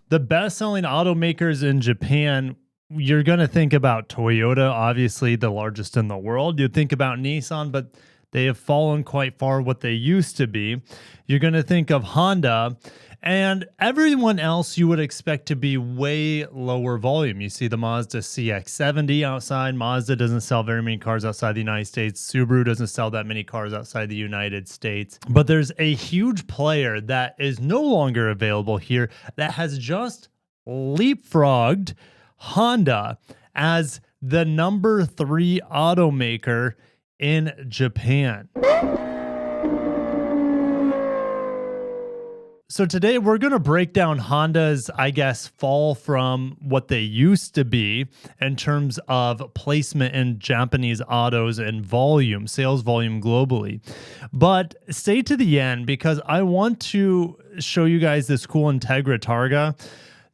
The best-selling automakers in Japan, you're going to think about Toyota, obviously the largest in the world. You'd think about Nissan, but they have fallen quite far what they used to be. You're going to think of Honda, and everyone else you would expect to be way lower volume. You see the Mazda CX-70 outside. Mazda doesn't sell very many cars outside the United States. Subaru doesn't sell that many cars outside the United States. But there's a huge player that is no longer available here that has just leapfrogged Honda as the number 3 automaker in Japan. So today we're going to break down Honda's, I guess, fall from what they used to be in terms of placement in Japanese autos and volume, sales volume globally. But stay to the end because I want to show you guys this cool Integra Targa.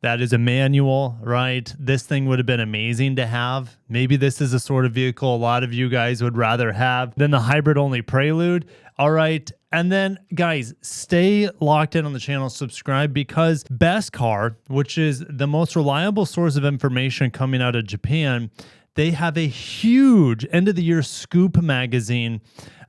That is a manual, right? This thing would have been amazing to have. Maybe this is a sort of vehicle a lot of you guys would rather have than the hybrid-only Prelude. All right. And then, guys, stay locked in on the channel, subscribe, because Best Car, which is the most reliable source of information coming out of Japan, they have a huge end-of-the-year Scoop magazine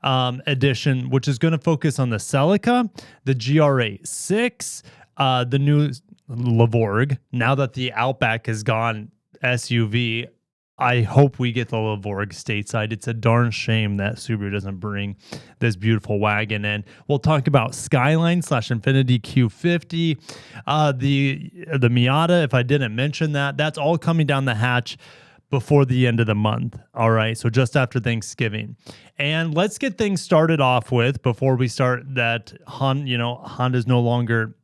edition, which is going to focus on the Celica, the GR86, the new Lavorg. Now that the Outback is gone SUV, I hope we get the Lavorg stateside. It's a darn shame that Subaru doesn't bring this beautiful wagon in. We'll talk about Skyline / Infiniti Q50, the Miata, if I didn't mention that. That's all coming down the hatch before the end of the month. All right, so just after Thanksgiving. And let's get things started off with, before we start, that Honda's no longer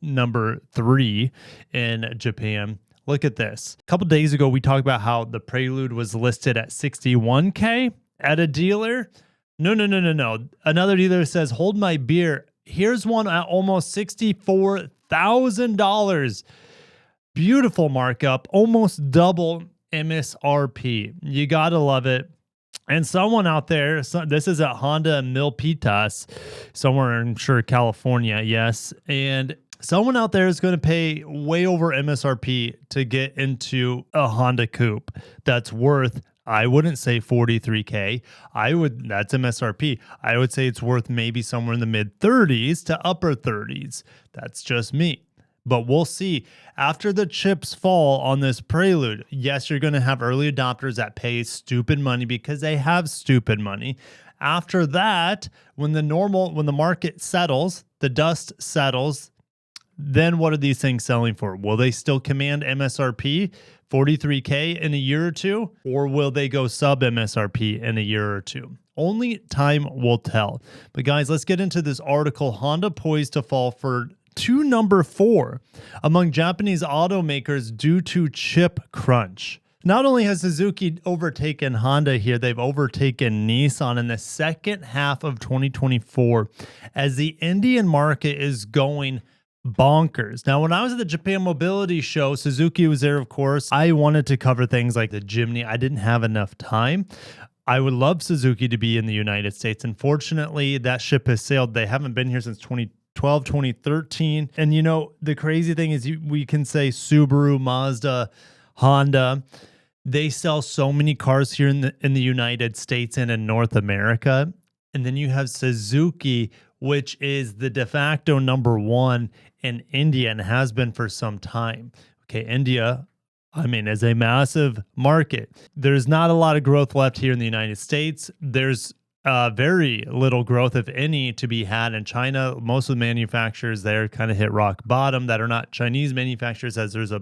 number 3 in Japan. Look at this. A couple days ago, we talked about how the Prelude was listed at $61K at a dealer. No. Another dealer says, hold my beer. Here's one at almost $64,000. Beautiful markup, almost double MSRP. You gotta love it. And someone out there, this is at Honda Milpitas, somewhere in California, yes. And someone out there is going to pay way over MSRP to get into a Honda Coupe that's worth, I wouldn't say 43K. That's MSRP. I would say it's worth maybe somewhere in the mid 30s to upper 30s. That's just me. But we'll see. After the chips fall on this Prelude, yes, you're going to have early adopters that pay stupid money because they have stupid money. After that, when the market settles, the dust settles, then what are these things selling for? Will they still command MSRP, 43K in a year or two? Or will they go sub MSRP in a year or two? Only time will tell. But guys, let's get into this article. Honda poised to fall to number 4 among Japanese automakers due to chip crunch. Not only has Suzuki overtaken Honda here, they've overtaken Nissan in the second half of 2024 as the Indian market is going bonkers. Now, when I was at the Japan Mobility Show, Suzuki was there, of course. I wanted to cover things like the Jimny. I didn't have enough time. I would love Suzuki to be in the United States. Unfortunately, that ship has sailed. They haven't been here since 2012, 2013. And the crazy thing is we can say Subaru, Mazda, Honda. They sell so many cars here in the United States and in North America. And then you have Suzuki, which is the de facto number 1 in India and has been for some time. Okay, India, is a massive market. There's not a lot of growth left here in the United States. There's very little growth, if any, to be had in China. Most of the manufacturers there kind of hit rock bottom that are not Chinese manufacturers, as there's a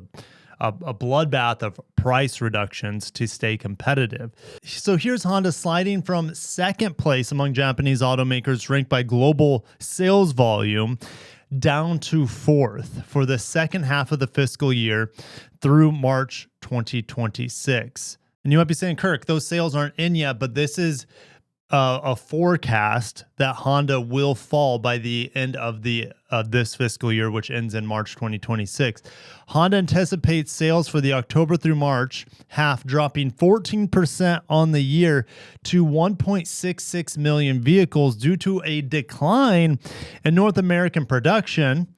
bloodbath of price reductions to stay competitive. So here's Honda sliding from second place among Japanese automakers ranked by global sales volume down to 4th for the second half of the fiscal year through March 2026. And you might be saying, Kirk, those sales aren't in yet, but this is a forecast that Honda will fall by the end of this fiscal year, which ends in March 2026. Honda anticipates sales for the October through March half dropping 14% on the year to 1.66 million vehicles due to a decline in North American production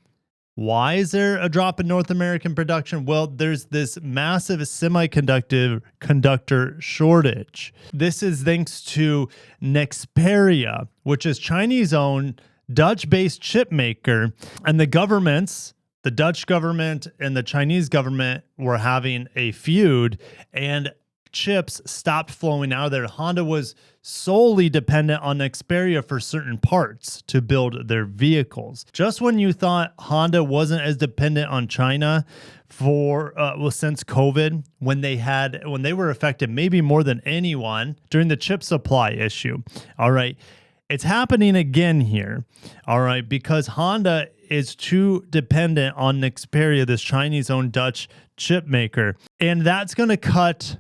Why is there a drop in North American production? Well, there's this massive conductor shortage. This is thanks to Nexperia, which is Chinese-owned, Dutch-based chip maker, and the Dutch government and the Chinese government were having a feud, and chips stopped flowing out of there. Honda was solely dependent on Nexperia for certain parts to build their vehicles. Just when you thought Honda wasn't as dependent on China since COVID, when they were affected maybe more than anyone during the chip supply issue. All right. It's happening again here. All right, because Honda is too dependent on Nexperia, this Chinese-owned Dutch chip maker, and that's going to cut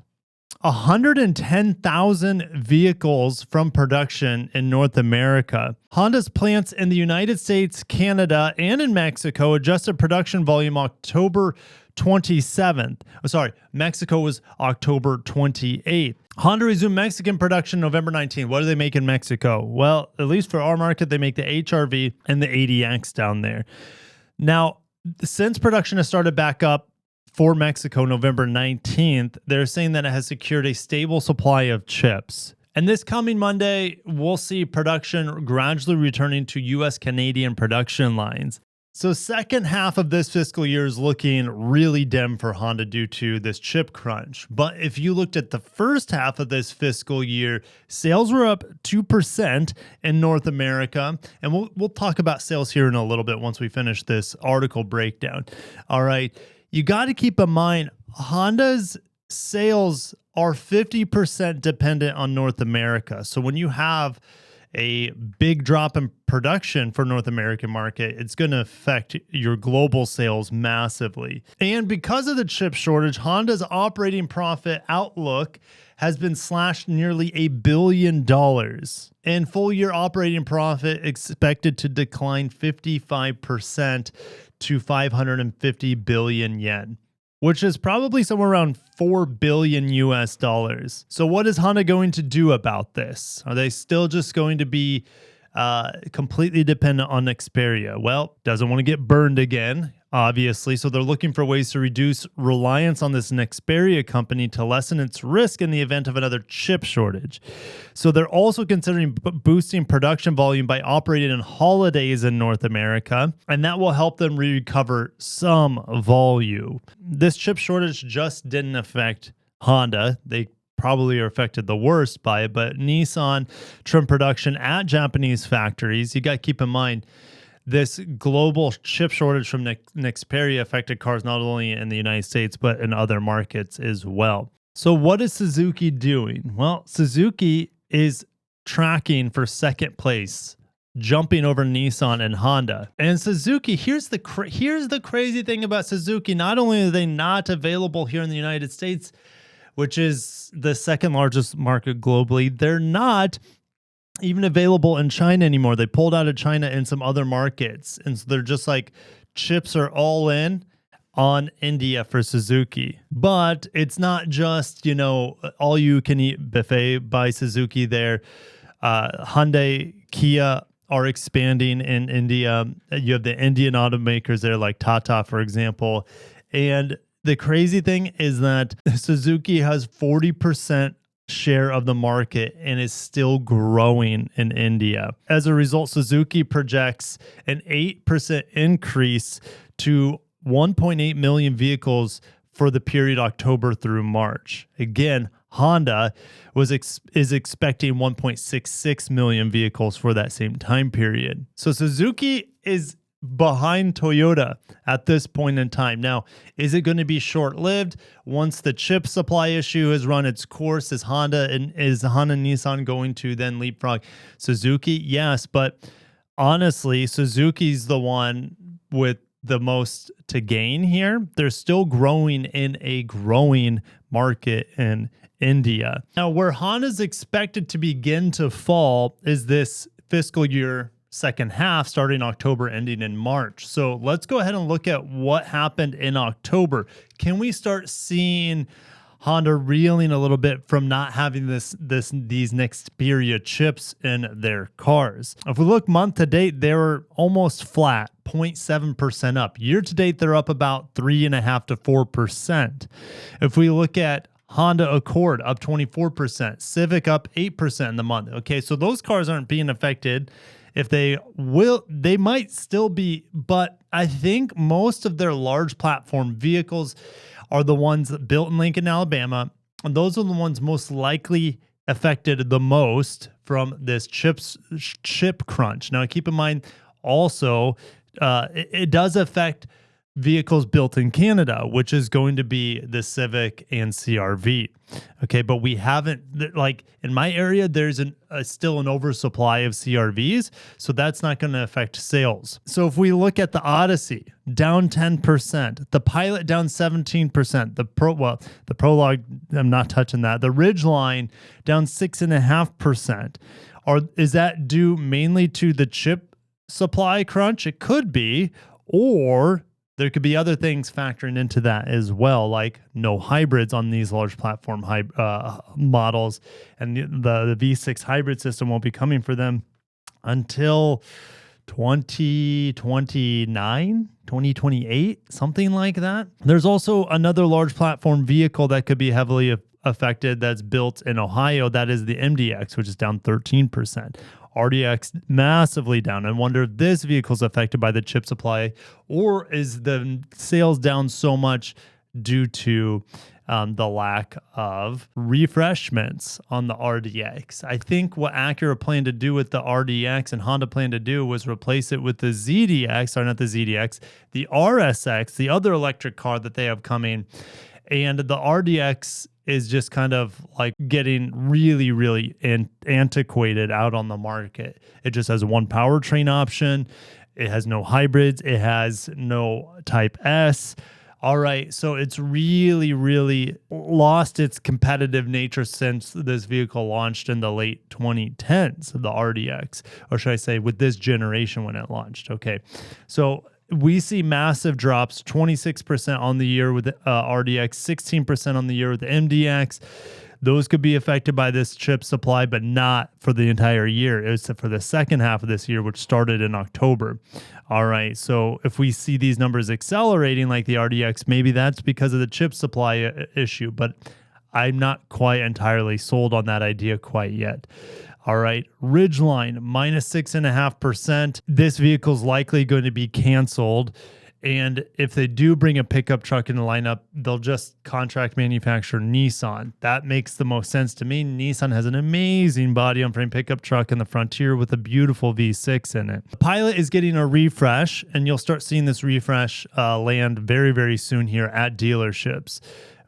110,000 vehicles from production in North America. Honda's plants in the United States, Canada, and in Mexico adjusted production volume October 27th. Mexico was October 28th. Honda resumed Mexican production November 19th. What do they make in Mexico? Well, at least for our market, they make the HR-V and the ADX down there. Now, since production has started back up for Mexico November 19th, they're saying that it has secured a stable supply of chips. And this coming Monday, we'll see production gradually returning to U.S. Canadian production lines. So second half of this fiscal year is looking really dim for Honda due to this chip crunch. But if you looked at the first half of this fiscal year, sales were up 2% in North America. And we'll talk about sales here in a little bit once we finish this article breakdown. All right. You got to keep in mind, Honda's sales are 50% dependent on North America. So when you have a big drop in production for North American market, it's going to affect your global sales massively. And because of the chip shortage, Honda's operating profit outlook has been slashed nearly $1 billion. And full year operating profit expected to decline 55% to 550 billion yen, which is probably somewhere around 4 billion US dollars. So what is Honda going to do about this? Are they still just going to be completely dependent on Nexperia? Well, doesn't want to get burned again, obviously. So they're looking for ways to reduce reliance on this Nexperia company to lessen its risk in the event of another chip shortage. So they're also considering boosting production volume by operating on holidays in North America, and that will help them recover some volume. This chip shortage just didn't affect Honda. They probably are affected the worst by it, but Nissan trimmed production at Japanese factories. You got to keep in mind, this global chip shortage from Nexperia affected cars not only in the United States, but in other markets as well. So what is Suzuki doing? Well, Suzuki is tracking for second place, jumping over Nissan and Honda. And Suzuki, here's the crazy thing about Suzuki. Not only are they not available here in the United States, which is the second largest market globally, they're not even available in China anymore. They pulled out of China and some other markets. And so they're just like, chips are all in on India for Suzuki. But it's not just, all you can eat buffet by Suzuki there. Hyundai, Kia are expanding in India. You have the Indian automakers there like Tata, for example. And the crazy thing is that Suzuki has 40% share of the market and is still growing in India. As a result, Suzuki projects an 8% increase to 1.8 million vehicles for the period October through March. Again, Honda is expecting 1.66 million vehicles for that same time period. So Suzuki is behind Toyota at this point in time. Now, is it going to be short-lived? Once the chip supply issue has run its course, is Honda and Nissan going to then leapfrog Suzuki? Yes, but honestly, Suzuki's the one with the most to gain here. They're still growing in a growing market in India. Now, where Honda's expected to begin to fall is this fiscal year second half, starting October, ending in March. So let's go ahead and look at what happened in October. Can we start seeing Honda reeling a little bit from not having these Nexperia chips in their cars. If we look month to date, they were almost flat, 0.7% up. Year to date, they're up about 3.5 to 4%. If we look at Honda Accord, up 24%, Civic up 8% in the month. Okay, so those cars aren't being affected. If they will, they might still be, but I think most of their large platform vehicles are the ones built in Lincoln, Alabama, and those are the ones most likely affected the most from this chip crunch. Now, keep in mind also, it does affect vehicles built in Canada, which is going to be the Civic and CRV. Okay, but we haven't, like in my area, there's still an oversupply of CRVs, so that's not going to affect sales. So if we look at the Odyssey, down 10%, the Pilot down 17%, the Prologue, I'm not touching that. The Ridgeline down 6.5%. Is that due mainly to the chip supply crunch? It could be, or there could be other things factoring into that as well, like no hybrids on these large platform models, and the V6 hybrid system won't be coming for them until 2029, 2028, something like that. There's also another large platform vehicle that could be heavily affected that's built in Ohio. That is the MDX, which is down 13%. RDX massively down. I wonder if this vehicle is affected by the chip supply, or is the sales down so much due to the lack of refreshments on the RDX. I think what Acura planned to do with the RDX and Honda planned to do was replace it with the ZDX, or not the ZDX, the RSX, the other electric car that they have coming. And the RDX is just kind of like getting really, really antiquated out on the market. It just has one powertrain option. It has no hybrids. It has no Type S. All right, so it's really, really lost its competitive nature since this vehicle launched in the late 2010s, the RDX, or should I say with this generation when it launched. Okay, so we see massive drops, 26% on the year with the RDX, 16% on the year with the MDX. Those could be affected by this chip supply, but not for the entire year. It's for the second half of this year, which started in October. All right, so if we see these numbers accelerating like the RDX, maybe that's because of the chip supply issue, but I'm not quite entirely sold on that idea quite yet. All right, Ridgeline, minus 6.5%. This vehicle is likely going to be canceled. And if they do bring a pickup truck in the lineup, they'll just contract manufacturer Nissan. That makes the most sense to me. Nissan has an amazing body-on-frame pickup truck in the Frontier with a beautiful V6 in it. The Pilot is getting a refresh, and you'll start seeing this refresh land very, very soon here at dealerships.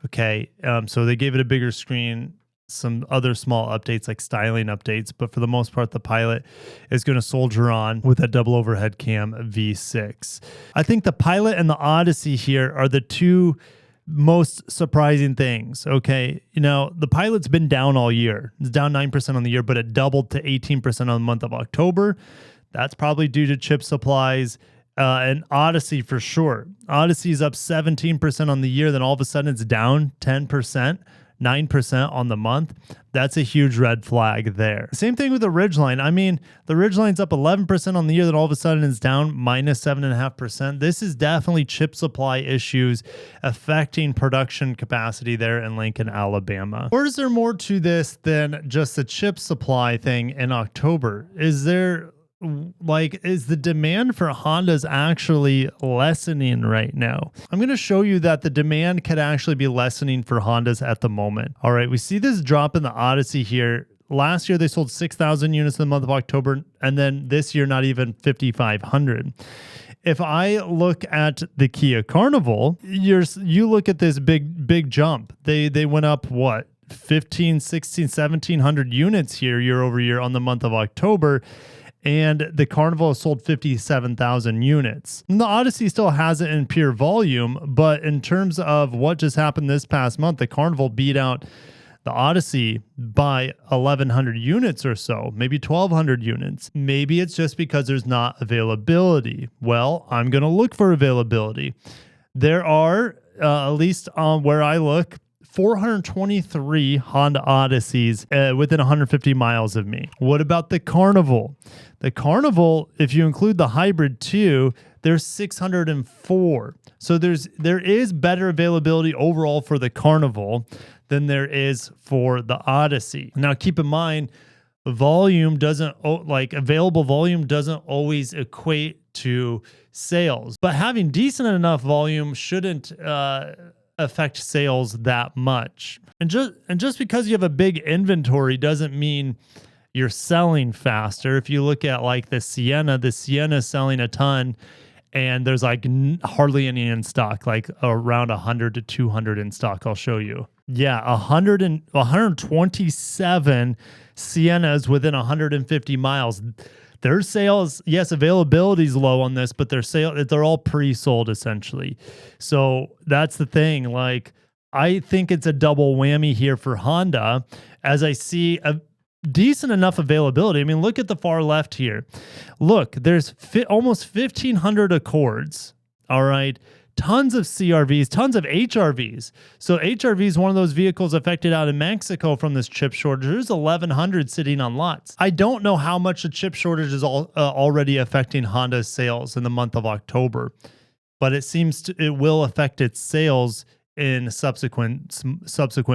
Okay, so they gave it a bigger screen, some other small updates like styling updates, but for the most part, the Pilot is going to soldier on with a double overhead cam V6. I think the Pilot and the Odyssey here are the two most surprising things. Okay, you know, the Pilot's been down all year. It's down 9% on the year, but it doubled to 18% on the month of October. That's probably due to chip supplies. And Odyssey for sure. Odyssey's up 17% on the year, then all of a sudden it's down 10%. 9% on the month. That's a huge red flag there. Same thing with the Ridgeline. I mean, the Ridgeline's up 11% on the year, then all of a sudden it's down minus 7.5%. This is definitely chip supply issues affecting production capacity there in Lincoln, Alabama. Or is there more to this than just the chip supply thing in October? Is there is the demand for Hondas actually lessening right now? I'm going to show you that the demand could actually be lessening for Hondas at the moment. All right, we see this drop in the Odyssey here. Last year, they sold 6,000 units in the month of October, and then this year, not even 5,500. If I look at the Kia Carnival, you look at this big jump. They went up, what, 15, 16, 1,700 units here year over year on the month of October. And the Carnival has sold 57,000 units. And the Odyssey still has it in pure volume, but in terms of what just happened this past month, the Carnival beat out the Odyssey by 1,100 units or so, maybe 1,200 units. Maybe it's just because there's not availability. Well, I'm going to look for availability. There are, at least on where I look, 423 Honda Odysseys within 150 miles of me. What about the Carnival? The Carnival, if you include the hybrid too, there's 604. So there is better availability overall for the Carnival than there is for the Odyssey. Now keep in mind, volume doesn't available volume doesn't always equate to sales, but having decent enough volume shouldn't affect sales that much. And just because you have a big inventory doesn't mean you're selling faster. If you look at like the Sienna is selling a ton, and there's like hardly any in stock, like around 100 to 200 in stock. I'll show you. Yeah, 127 Siennas within 150 miles. Their sales, yes, availability is low on this, but they're all pre-sold essentially. So that's the thing. Like, I think it's a double whammy here for Honda, as I see a decent enough availability. I mean, look at the far left here. Look, there's almost 1,500 Accords. All right. Tons of CRVs, tons of HRVs. So HRV is one of those vehicles affected out in Mexico from this chip shortage. There's 1,100 sitting on lots. I don't know how much the chip shortage is already affecting Honda's sales in the month of October, but it seems it will affect its sales in subsequent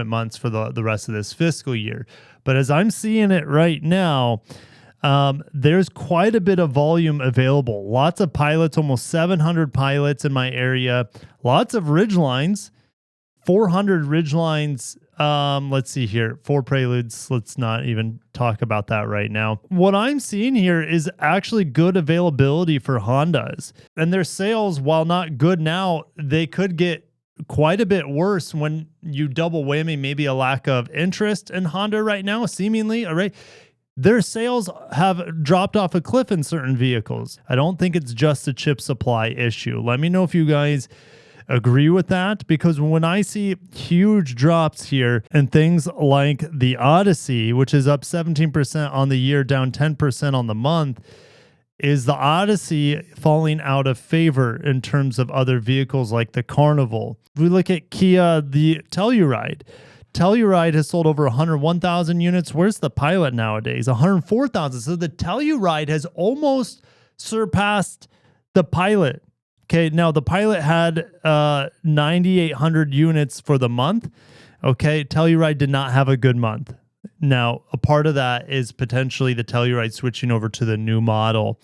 months for the rest of this fiscal year. But as I'm seeing it right now, there's quite a bit of volume available. Lots of pilots, almost 700 pilots in my area. Lots of Ridgelines, 400 Ridgelines. Let's see here, 4 Preludes. Let's not even talk about that right now. What I'm seeing here is actually good availability for Hondas. And their sales, while not good now, they could get quite a bit worse when you double whammy maybe a lack of interest in Honda right now, seemingly. All right. Their sales have dropped off a cliff in certain vehicles. I don't think it's just a chip supply issue. Let me know if you guys agree with that, because when I see huge drops here and things like the Odyssey, which is up 17% on the year, down 10% on the month, is the Odyssey falling out of favor in terms of other vehicles like the Carnival. If we look at Kia, the Telluride has sold over 101,000 units. Where's the Pilot nowadays? 104,000. So the Telluride has almost surpassed the Pilot. Okay, now the Pilot had 9,800 units for the month. Okay, Telluride did not have a good month. Now, a part of that is potentially the Telluride switching over to the new model.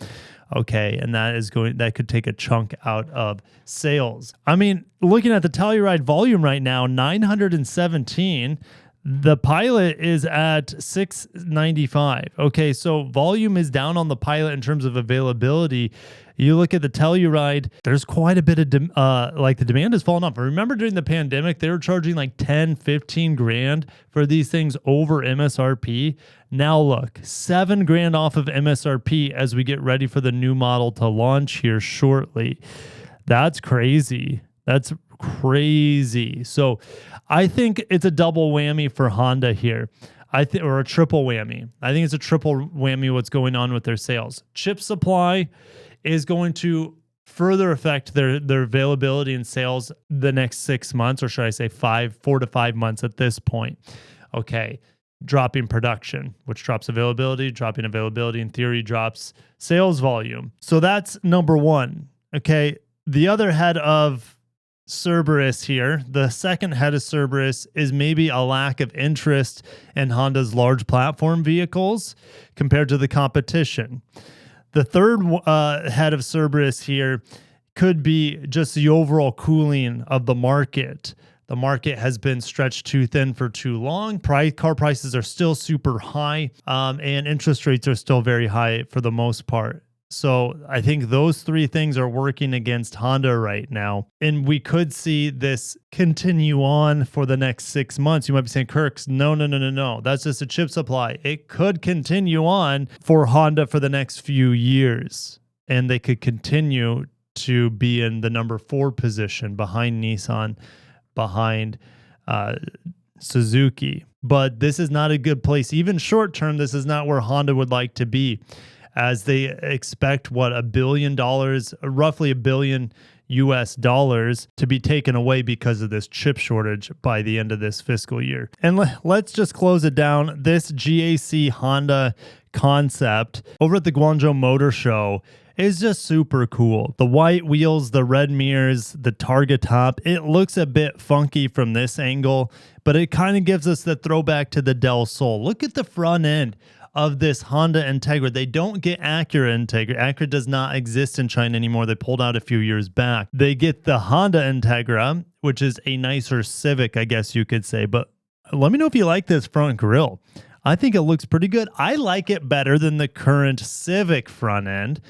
Okay, and that could take a chunk out of sales. I mean, looking at the Telluride volume right now, 917. The Pilot is at 695. Okay, so volume is down on the Pilot in terms of availability. You look at the Telluride, there's quite a bit of, the demand has fallen off. Remember during the pandemic, they were charging like 10, 15 grand for these things over MSRP. Now look, 7 grand off of MSRP as we get ready for the new model to launch here shortly. That's crazy. That's crazy. So I think it's a double whammy for Honda here. Or a triple whammy. I think it's a triple whammy what's going on with their sales. Chip supply is going to further affect their availability and sales the next 6 months, or should I say 4 to 5 months at this point. Okay. Dropping production, which drops availability. Dropping availability in theory drops sales volume. So that's number one. Okay. The other head of Cerberus here, the second head of Cerberus, is maybe a lack of interest in Honda's large platform vehicles compared to the competition. The third head of Cerberus here could be just the overall cooling of the market. The market has been stretched too thin for too long. Car prices are still super high, and interest rates are still very high for the most part. So I think those three things are working against Honda right now. And we could see this continue on for the next 6 months. You might be saying, Kirks, no. That's just a chip supply. It could continue on for Honda for the next few years. And they could continue to be in the number 4 position behind Nissan, behind Suzuki. But this is not a good place. Even short term, this is not where Honda would like to be, as they expect roughly $1 billion US dollars to be taken away because of this chip shortage by the end of this fiscal year. And let's just close it down. This GAC Honda concept over at the Guangzhou Motor Show is just super cool. The white wheels, the red mirrors, the targa top, it looks a bit funky from this angle, but it kind of gives us the throwback to the Del Sol. Look at the front end of this Honda Integra. They don't get Acura Integra. Acura does not exist in China anymore. They pulled out a few years back. They get the Honda Integra, which is a nicer Civic, I guess you could say. But let me know if you like this front grille. I think it looks pretty good. I like it better than the current Civic front end.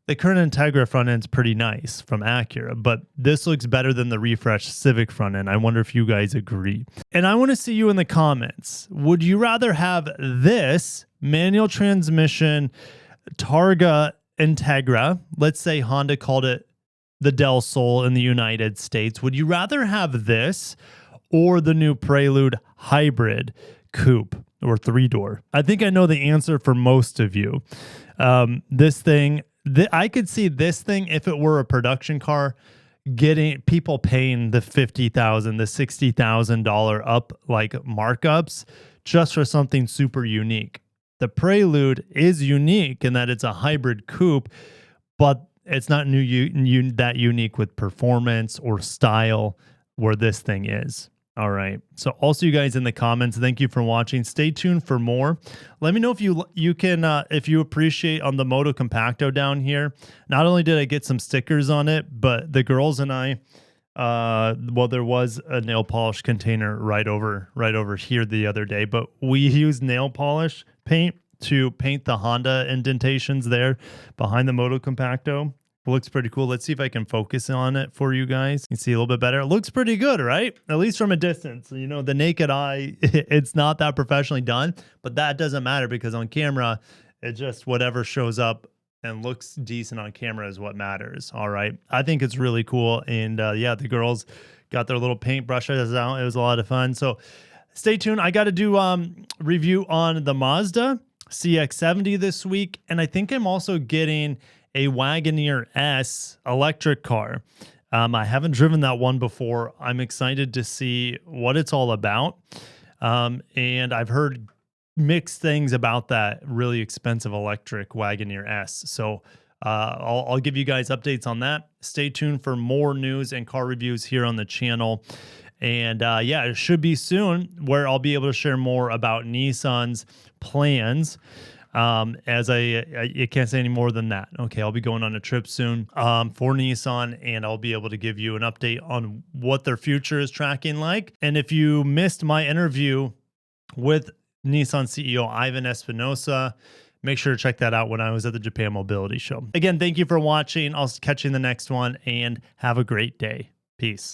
The current Integra front end's pretty nice from Acura, but this looks better than the refreshed Civic front end. I wonder if you guys agree. And I want to see you in the comments. Would you rather have this manual transmission Targa Integra? Let's say Honda called it the Del Sol in the United States. Would you rather have this or the new Prelude Hybrid Coupe or 3-door? I think I know the answer for most of you. This thing, I could see this thing, if it were a production car, getting people paying the $50,000, the $60,000 up like markups just for something super unique. The Prelude is unique in that it's a hybrid coupe, but it's not that unique with performance or style where this thing is. All right. So also you guys in the comments, thank you for watching. Stay tuned for more. Let me know if you can if you appreciate on the Moto Compacto down here. Not only did I get some stickers on it, but the girls and I well, there was a nail polish container right over here the other day, but we used nail polish paint to paint the Honda indentations there behind the Moto Compacto. It looks pretty cool. Let's see if I can focus on it for you guys. You can see a little bit better. It looks pretty good, right? At least from a distance. You know, the naked eye, it's not that professionally done, but that doesn't matter because on camera, it just whatever shows up and looks decent on camera is what matters. All right. I think it's really cool. And yeah, the girls got their little paintbrushes out. It was a lot of fun. So stay tuned. I got to do review on the Mazda CX-70 this week. And I think I'm also getting a Wagoneer S electric car. I haven't driven that one before. I'm excited to see what it's all about. And I've heard mixed things about that really expensive electric Wagoneer S. So I'll give you guys updates on that. Stay tuned for more news and car reviews here on the channel. And yeah, it should be soon where I'll be able to share more about Nissan's plans. As I can't say any more than that. Okay, I'll be going on a trip soon for Nissan, and I'll be able to give you an update on what their future is tracking like. And if you missed my interview with Nissan CEO Ivan Espinosa, make sure to check that out when I was at the Japan Mobility Show. Again, thank you for watching. I'll catch you in the next one, and have a great day. Peace.